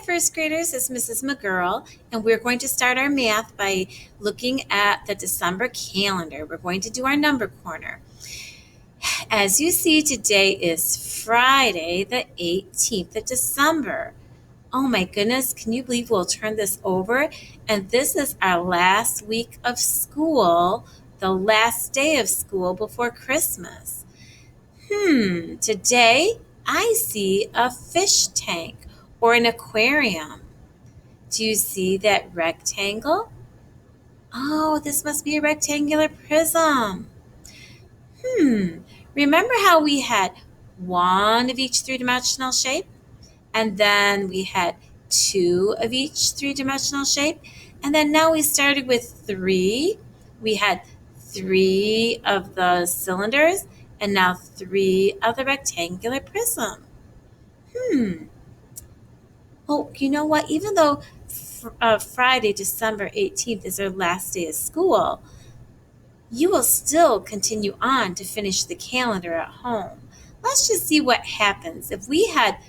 first graders, it's Mrs. McGurl, and we're going to start our math by looking at the December calendar. We're going to do our number corner. As you see, today is Friday, the 18th of December. Oh my goodness, can you believe we'll turn this over? And this is our last week of school, the last day of school before Christmas. Today I see a fish tank or an aquarium. Do you see that rectangle? Oh, this must be a rectangular prism. Remember how we had one of each three-dimensional shape? And then we had two of each three-dimensional shape. And then now we started with three. We had three of the cylinders and now three of the rectangular prism. Oh, you know what? Even though Friday, December 18th is our last day of school, you will still continue on to finish the calendar at home. Let's just see what happens. If we had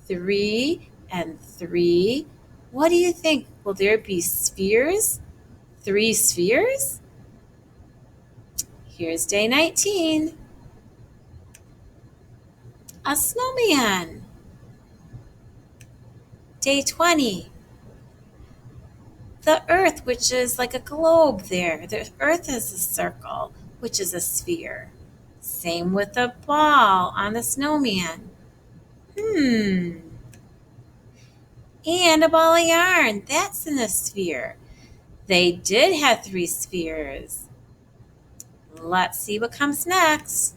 3 and 3, what do you think? Will there be spheres? 3 spheres? Here's day 19. A snowman. Day 20. The earth, which is like a globe there. The earth is a circle, which is a sphere. Same with the ball on the snowman. And a ball of yarn. That's in a sphere. They did have 3 spheres. Let's see what comes next.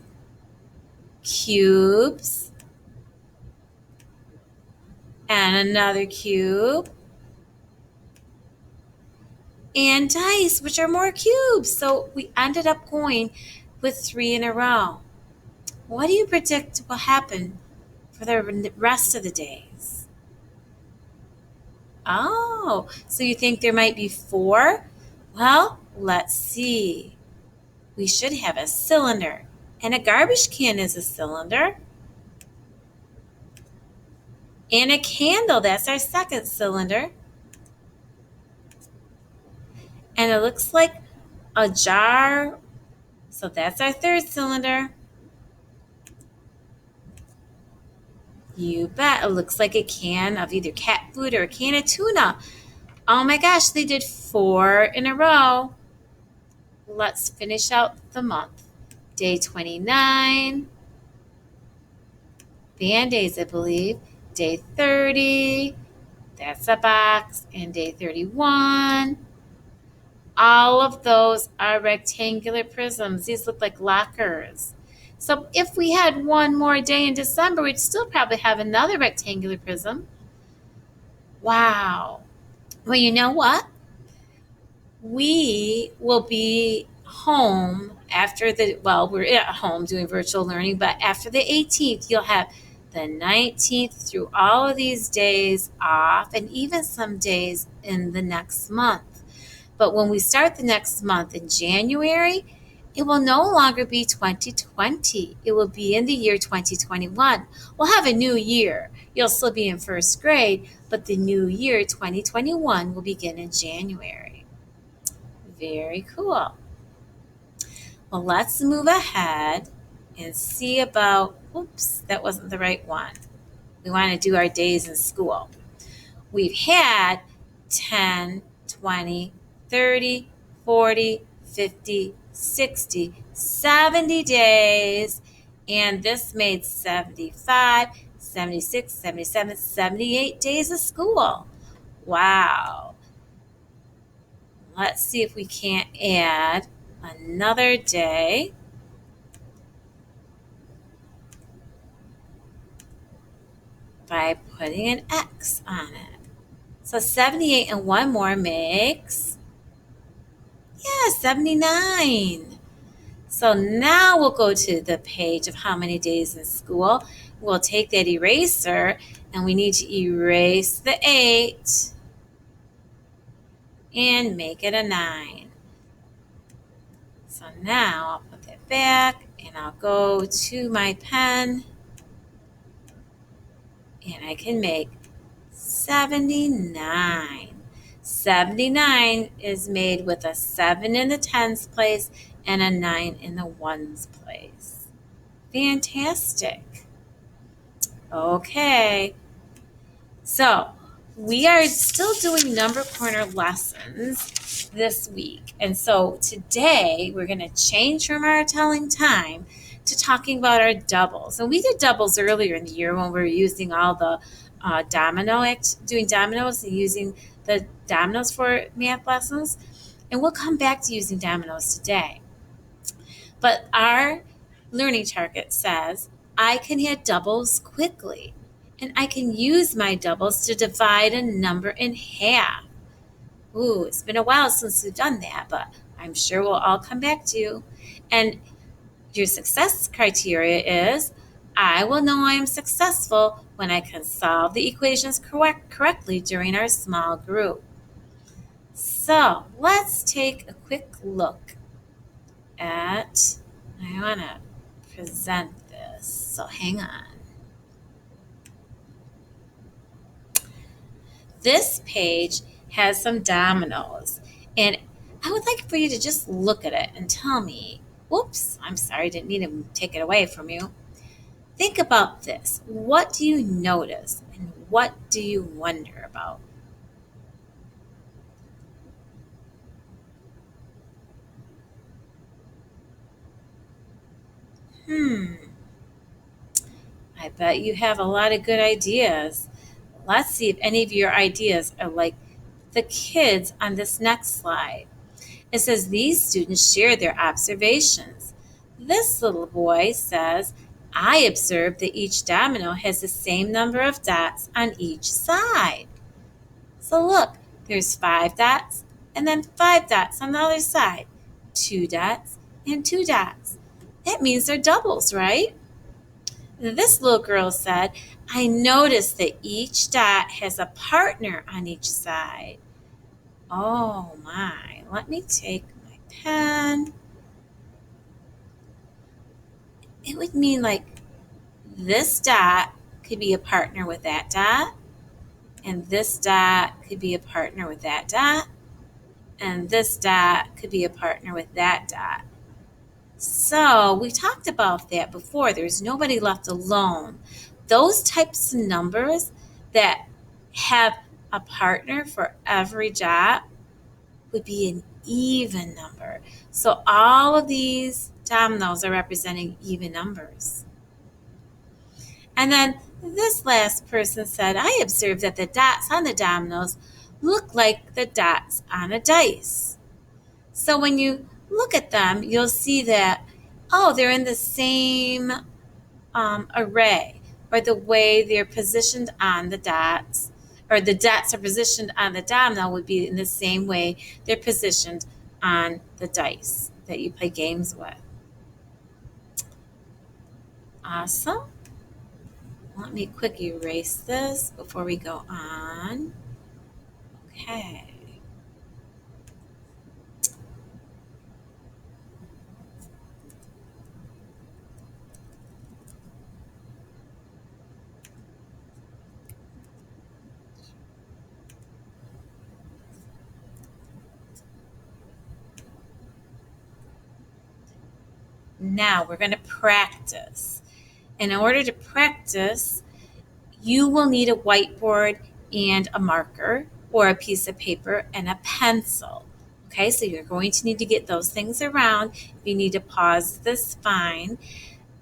Cubes. And another cube. And dice, which are more cubes. So we ended up going with 3 in a row. What do you predict will happen for the rest of the days? Oh, so you think there might be 4? Well, let's see. We should have a cylinder. And a garbage can is a cylinder. And a candle, that's our second cylinder. And it looks like a jar, so that's our third cylinder. You bet. It looks like a can of either cat food or a can of tuna. Oh my gosh, they did 4 in a row. Let's finish out the month. Day 29. Band-Aids, I believe. Day 30. That's a box. And day 31. All of those are rectangular prisms. These look like lockers. So if we had one more day in December, we'd still probably have another rectangular prism. Wow. Well, you know what? We will be home after we're at home doing virtual learning, but after the 18th, you'll have the 19th through all of these days off and even some days in the next month. But when we start the next month in January, it will no longer be 2020. It will be in the year 2021. We'll have a new year. You'll still be in first grade, but the new year 2021 will begin in January. Very cool. Well, let's move ahead and see about, oops, that wasn't the right one. We want to do our days in school. We've had 10, 20, 30, 40, 50, 60, 70 days, and this made 75, 76, 77, 78 days of school. Wow. Let's see if we can't add another day. By putting an X on it. So 78 and one more makes 79. So now we'll go to the page of how many days in school. We'll take that eraser and we need to erase the 8 and make it a 9. So now I'll put that back and I'll go to my pen and I can make 79. 79 is made with a 7 in the tens place and a 9 in the ones place. Fantastic. Okay, so we are still doing number corner lessons this week. And so today we're going to change from our telling time to talking about our doubles. And we did doubles earlier in the year when we were using all the doing dominoes and using the dominoes for math lessons. And we'll come back to using dominoes today. But our learning target says I can hit doubles quickly, and I can use my doubles to divide a number in half. Ooh, it's been a while since we've done that, but I'm sure we'll all come back to you. And your success criteria is I will know I am successful when I can solve the equations correctly during our small group. So let's take a quick look at, I want to present this, so hang on. This page has some dominoes, and I would like for you to just look at it and tell me, whoops, I'm sorry, didn't mean to take it away from you. Think about this. What do you notice, and what do you wonder about? Hmm, I bet you have a lot of good ideas. Let's see if any of your ideas are like the kids on this next slide. It says these students share their observations. This little boy says, I observed that each domino has the same number of dots on each side. So look, there's 5 dots and then 5 dots on the other side. 2 dots and 2 dots. That means they're doubles, right? This little girl said, I noticed that each dot has a partner on each side. Oh my, let me take my pen. It would mean like this dot could be a partner with that dot, and this dot could be a partner with that dot, and this dot could be a partner with that dot. So we talked about that before. There's nobody left alone. Those types of numbers that have a partner for every dot would be an even number. So all of these dominoes are representing even numbers. And then this last person said, I observed that the dots on the dominoes look like the dots on a dice. So when you look at them, you'll see that, oh, they're in the same array, or the way they're positioned on the dots, or the dots are positioned on the domino would be in the same way they're positioned on the dice that you play games with. Awesome. Let me quick erase this before we go on. Okay. Now we're going to practice. In order to practice, you will need a whiteboard and a marker, or a piece of paper and a pencil. Okay, so you're going to need to get those things around. If you need to pause this, fine.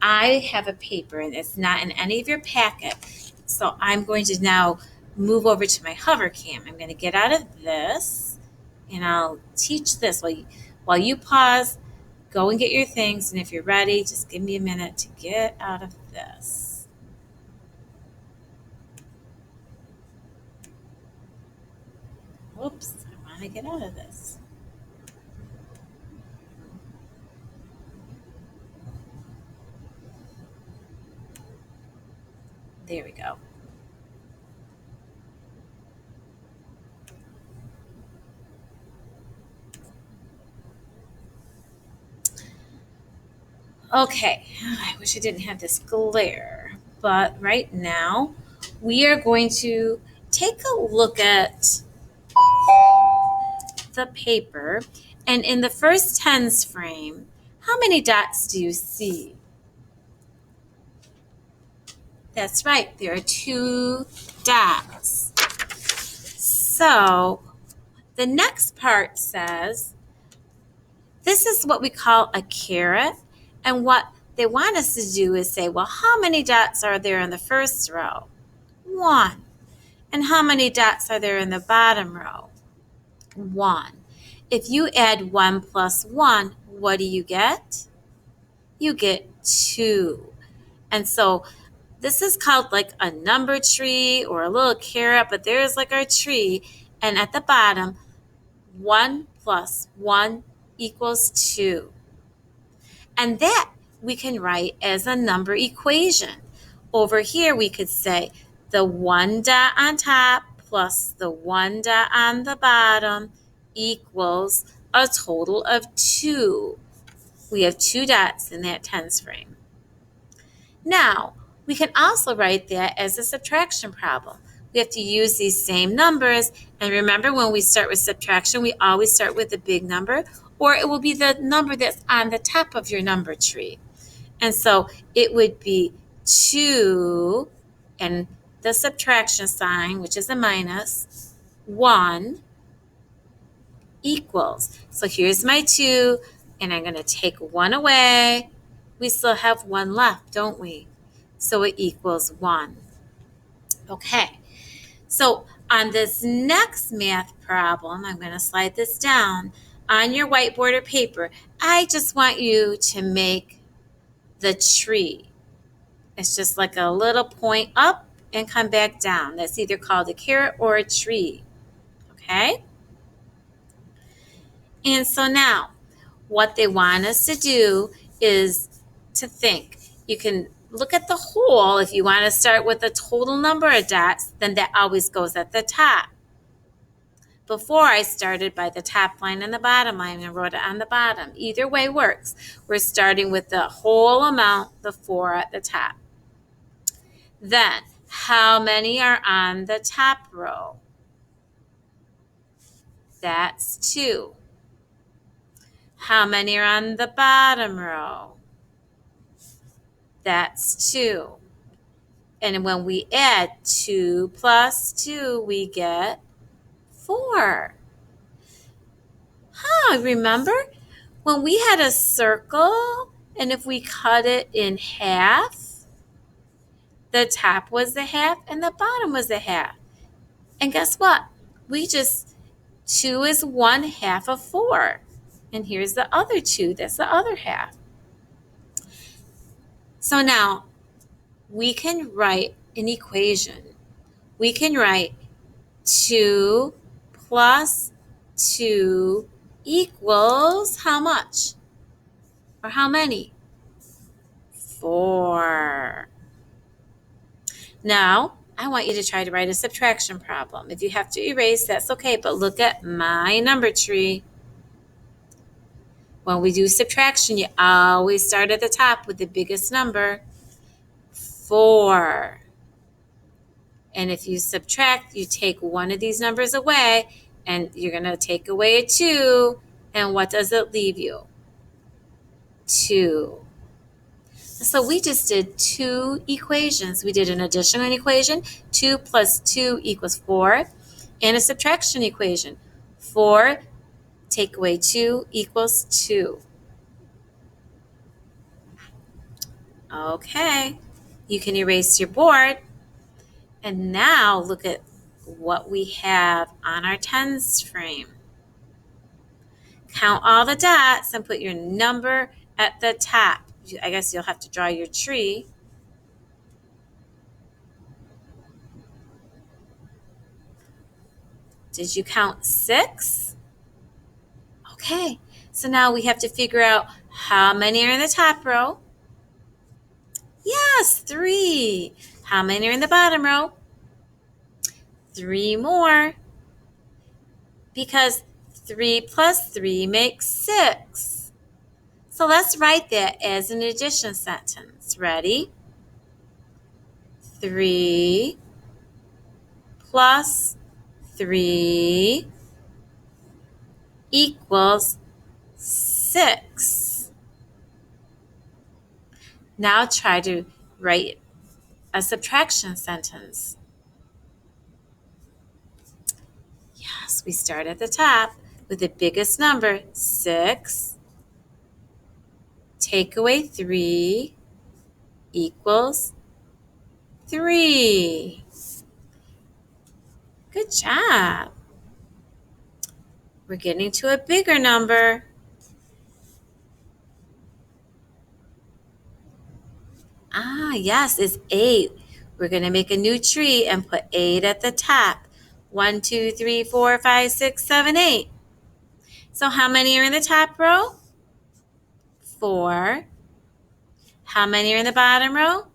I have a paper and it's not in any of your packet. So I'm going to now move over to my hover cam. I'm going to get out of this and I'll teach this while you pause, go and get your things. And if you're ready, just give me a minute to get out of this. Whoops, I want to get out of this. There we go. Okay, I wish I didn't have this glare, but right now we are going to take a look at the paper, and in the first tens frame, how many dots do you see? That's right, there are 2 dots. So the next part says, this is what we call a caret, and what they want us to do is say, well, how many dots are there in the first row? 1. And how many dots are there in the bottom row? 1. If you add 1 plus 1, what do you get? You get 2. And so this is called like a number tree or a little caret, but there's like our tree. And at the bottom, 1 plus 1 equals 2. And that we can write as a number equation. Over here, we could say the 1 dot on top plus the 1 dot on the bottom equals a total of 2. We have 2 dots in that tens frame. Now, we can also write that as a subtraction problem. We have to use these same numbers, and remember, when we start with subtraction, we always start with the big number, or it will be the number that's on the top of your number tree. And so it would be 2 and the subtraction sign, which is a minus, 1 equals. So here's my 2, and I'm going to take 1 away. We still have 1 left, don't we? So it equals 1. Okay, so on this next math problem, I'm going to slide this down. On your whiteboard or paper, I just want you to make the tree. It's just like a little point up and come back down. That's either called a caret or a tree. Okay? And so now, what they want us to do is to think. You can look at the whole. If you want to start with a total number of dots, then that always goes at the top. Before, I started by the top line and the bottom line and wrote it on the bottom. Either way works. We're starting with the whole amount, the 4 at the top. Then, how many are on the top row? That's 2. How many are on the bottom row? That's 2. And when we add 2 plus 2, we get 4. Remember when we had a circle, and if we cut it in half, the top was the half and the bottom was the half. And guess what? 2 is 1 half of 4. And here's the other 2. That's the other half. So now we can write an equation. We can write 2 plus 2 equals how much? Or how many? 4. Now, I want you to try to write a subtraction problem. If you have to erase, that's okay, but look at my number tree. When we do subtraction, you always start at the top with the biggest number, 4. And if you subtract, you take one of these numbers away, and you're going to take away a 2. And what does it leave you? 2. So we just did 2 equations. We did an addition equation, 2 plus 2 equals 4, and a subtraction equation, 4 take away 2 equals 2. Okay, you can erase your board. And now look at what we have on our tens frame. Count all the dots and put your number at the top. I guess you'll have to draw your tree. Did you count 6? Okay, so now we have to figure out how many are in the top row. Yes, 3. How many are in the bottom row? 3 more. Because 3 plus 3 makes 6. So let's write that as an addition sentence. Ready? 3 plus 3 equals 6. Now try to write a subtraction sentence. Yes, we start at the top with the biggest number, 6. Take away 3 equals 3. Good job. We're getting to a bigger number. Yes, it's 8. We're going to make a new tree and put 8 at the top. 1, 2, 3, 4, 5, 6, 7, 8. So how many are in the top row? 4. How many are in the bottom row?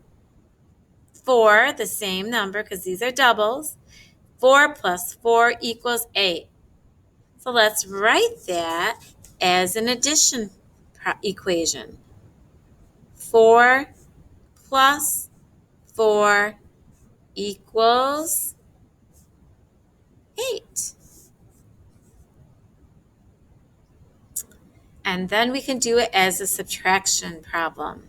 4, the same number because these are doubles. 4 plus 4 equals 8. So let's write that as an addition equation. 4 plus 4 equals 8. And then we can do it as a subtraction problem.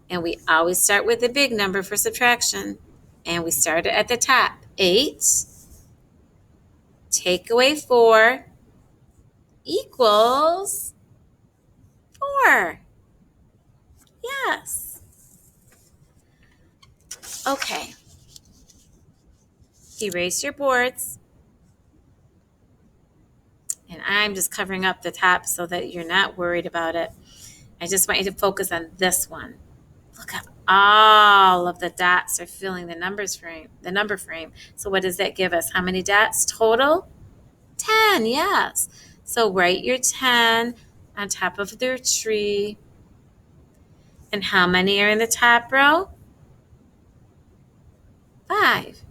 And we always start with the big number for subtraction. And we start it at the top. 8, take away 4, equals 4. Yes. Okay. Erase your boards. And I'm just covering up the top so that you're not worried about it. I just want you to focus on this one. Look at all of the dots are filling the number frame. So what does that give us? How many dots total? 10, yes. So write your 10 on top of their tree. And how many are in the top row? 5.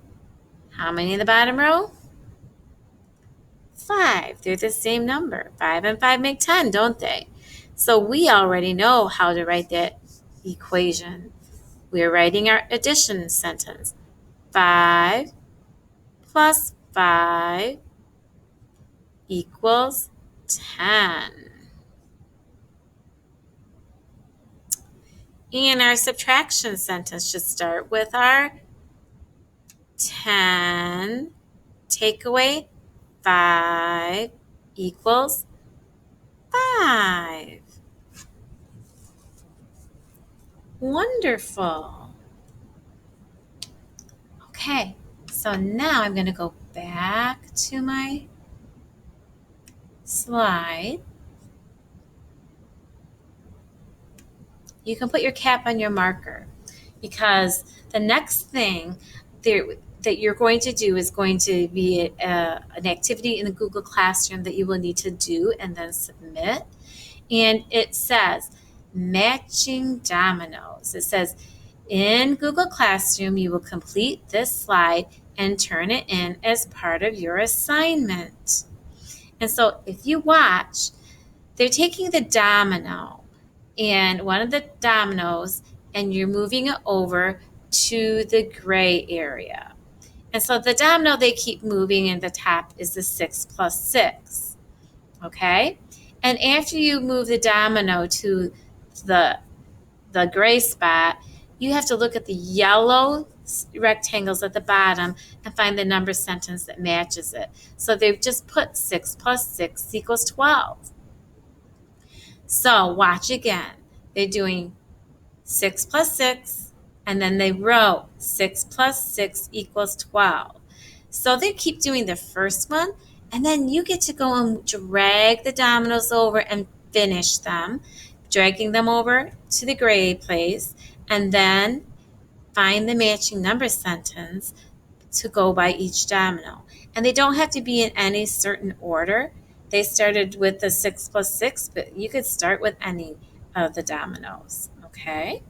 How many in the bottom row? 5. They're the same number. 5 and 5 make 10, don't they? So we already know how to write that equation. We're writing our addition sentence. 5 plus 5 equals 10. And our subtraction sentence should start with our 10 take away 5 equals 5. Wonderful. Okay, so now I'm going to go back to my slide. You can put your cap on your marker because the next thing that you're going to do is going to be an activity in the Google Classroom that you will need to do and then submit. And it says matching dominoes. It says in Google Classroom, you will complete this slide and turn it in as part of your assignment. And so if you watch, they're taking the domino and one of the dominoes and you're moving it over to the gray area. And so the domino they keep moving in the top is the 6 plus 6. Okay? And after you move the domino to the gray spot, you have to look at the yellow rectangles at the bottom and find the number sentence that matches it. So they've just put 6 plus 6 equals 12. So watch again. They're doing 6 plus 6, and then they wrote 6 plus 6 equals 12. So they keep doing the first one, and then you get to go and drag the dominoes over and finish them, dragging them over to the gray place, and then find the matching number sentence to go by each domino. And they don't have to be in any certain order. They started with the 6 plus 6, but you could start with any of the dominoes, okay?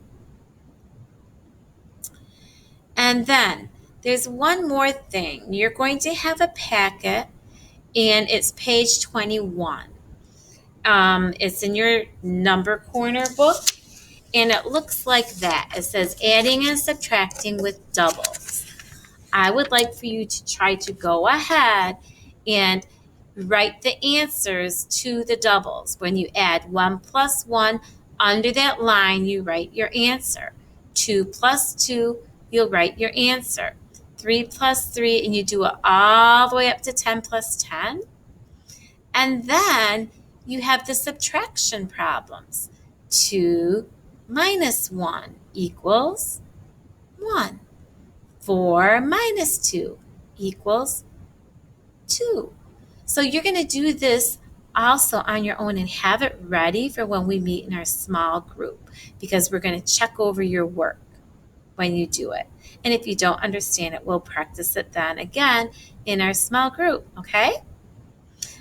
And then there's one more thing. You're going to have a packet, and it's page 21. It's in your number corner book, and it looks like that. It says adding and subtracting with doubles. I would like for you to try to go ahead and write the answers to the doubles. When you add 1 plus 1, under that line, you write your answer. 2 plus 2, you'll write your answer. 3 plus 3, and you do it all the way up to 10 plus 10. And then you have the subtraction problems. 2 minus 1 equals 1. 4 minus 2 equals 2. So you're going to do this also on your own and have it ready for when we meet in our small group, because we're going to check over your work when you do it. And if you don't understand it, we'll practice it then again in our small group, okay?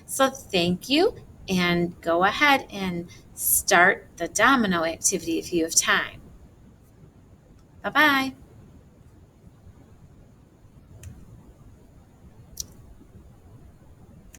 So thank you, and go ahead and start the domino activity if you have time. Bye-bye.